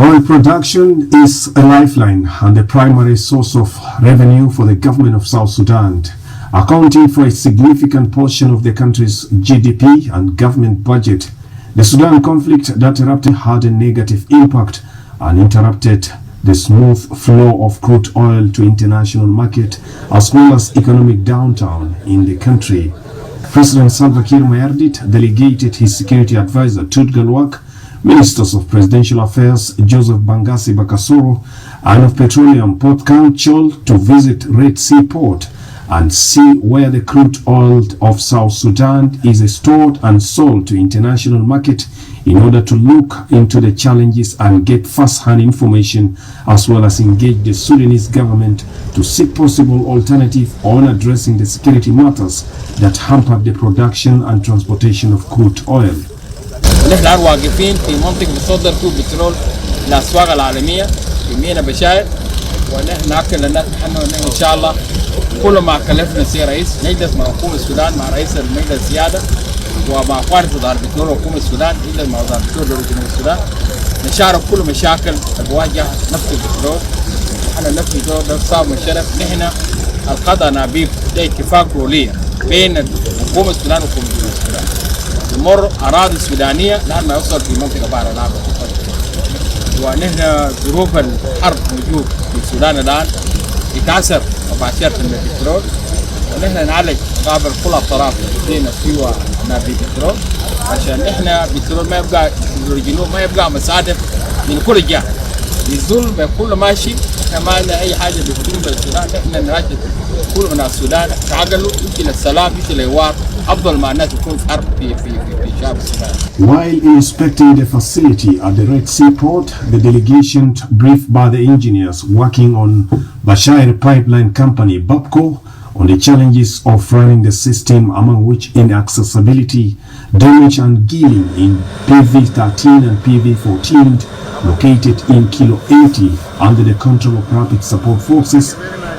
Oil production is a lifeline and the primary source of revenue for the government of South Sudan, accounting for a significant portion of the country's GDP and government budget. The Sudan conflict that erupted had a negative impact and interrupted the smooth flow of crude oil to international market as well as economic downturn in the country. President Salva Kiir delegated his security advisor Tut Galwak, Ministers of Presidential Affairs Joseph Bangasi Bakasoro and of Petroleum Port Council to visit Red Sea Port and see where the crude oil of South Sudan is stored and sold to international market in order to look into the challenges and get first-hand information as well as engage the Sudanese government to seek possible alternative on addressing the security matters that hamper the production and transportation of crude oil. نحن واقفين في منطقة بتصدر فيه بترول للأسواق العالمية في ميناء بشاير، ونحن نأكد للناس إن شاء الله كل ما كلفنا سي رئيس نجلس مع حكومة السودان مع رئيس المجلس السيادة ومع قائد وزارة البترول وحكومة السودان نجلس مع وزارة البترول وجنوب السودان نشارك كل مشاكل تواجه نفط البترول. نحن نفي ده صعب الشرف. نحن القضاء نبيب ده اتفاق دولي بين حكومة السودان وحكومة السودان تمر أراضي سودانية لحد ما يوصل في منطقة بحر الأحمر. ونحن ظروف الحرب موجود في السودان الآن يتأثر مباشرة بالبترول، ونحن نعالج قابل كل الأطراف لدينا سوى نبي بترول عشان احنا بترول ما يبقى الجنوب ما يبقى مصادف من كل جهة يزول بكل ماشي. احنا ما لنا أي حاجة بتكون بالسودان. احنا نراجع كل من السودان تعقلوا يجي للسلام يجي للوار أفضل ما الناس تكون في حرب في شعب السودان. While inspecting the facility at the Red Sea Port, the delegation briefed by the engineers working on Bashair Pipeline Company (BAPCO) on the challenges of running the system, among which inaccessibility, damage and gilling in PV13 and PV14 located in Kilo 80 under the control of Rapid Support Forces,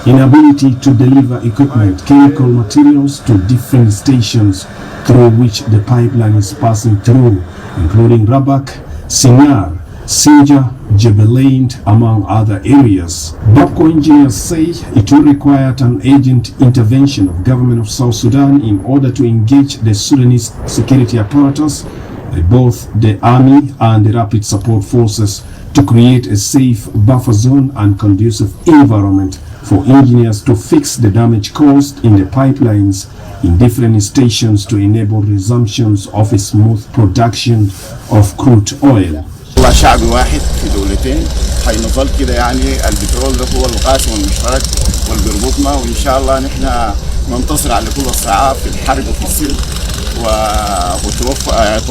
inability to deliver equipment, chemical materials to different stations through which the pipeline is passing through, including Rabak, Singar, Sinja, Jebelain, among other areas. BAPCO engineers say it will require an urgent intervention of government of South Sudan in order to engage the Sudanese security apparatus, both the army and the rapid support forces, to create a safe buffer zone and conducive environment for engineers to fix the damage caused in the pipelines in different stations to enable resumptions of a smooth production of crude oil. والله شعب واحد في دولتين حينظل كده، يعني البترول ده هو القاسم المشترك والبيربطنا، وان شاء الله نحن ننتصر على كل الصعاب في الحرب وفي السلم وتوفى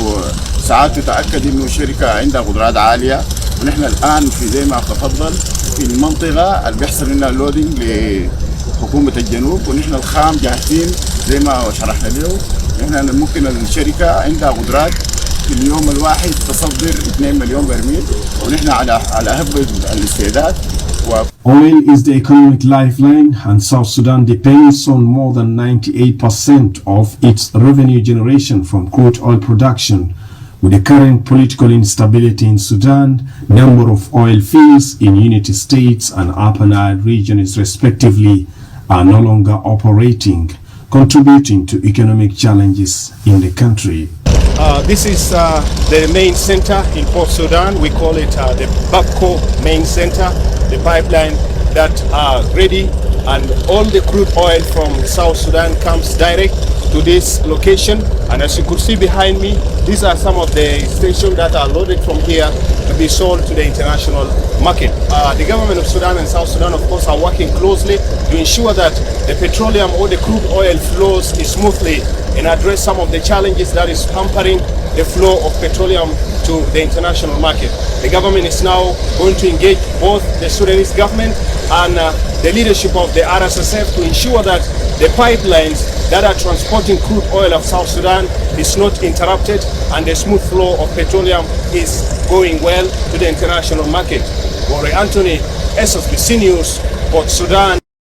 ساعات تتاكد انه الشركه عندها قدرات عاليه. ونحن الان في زي ما تفضل في المنطقه اللي بيحصل لنا اللودينج لحكومه الجنوب، ونحن الخام جاهزين زي ما شرحنا له. نحن ممكن الشركه عندها قدرات في اليوم الواحد تصدر 2 مليون برميل، ونحن على أهب الاستعداد. Oil is the economic lifeline, and South Sudan depends on more than 98% of its revenue generation from crude oil production. With the current political instability in Sudan, number of oil fields in Unity States and Upper Nile regions respectively are no longer operating, contributing to economic challenges in the country. This is the main center in Port Sudan. We call it the BAPCO main center, the pipeline that are ready, and all the crude oil from South Sudan comes direct to this location. And as you could see behind me, these are some of the stations that are loaded from here to be sold to the international market. The government of Sudan and South Sudan, of course, are working closely to ensure that the petroleum or the crude oil flows smoothly and address some of the challenges that is hampering the flow of petroleum to the international market. The government is now going to engage both the Sudanese government and the leadership of the RSSF to ensure that the pipelines that are transporting crude oil of South Sudan is not interrupted and the smooth flow of petroleum is going well to the international market. Warren Anthony, SSGTV News, Port Sudan.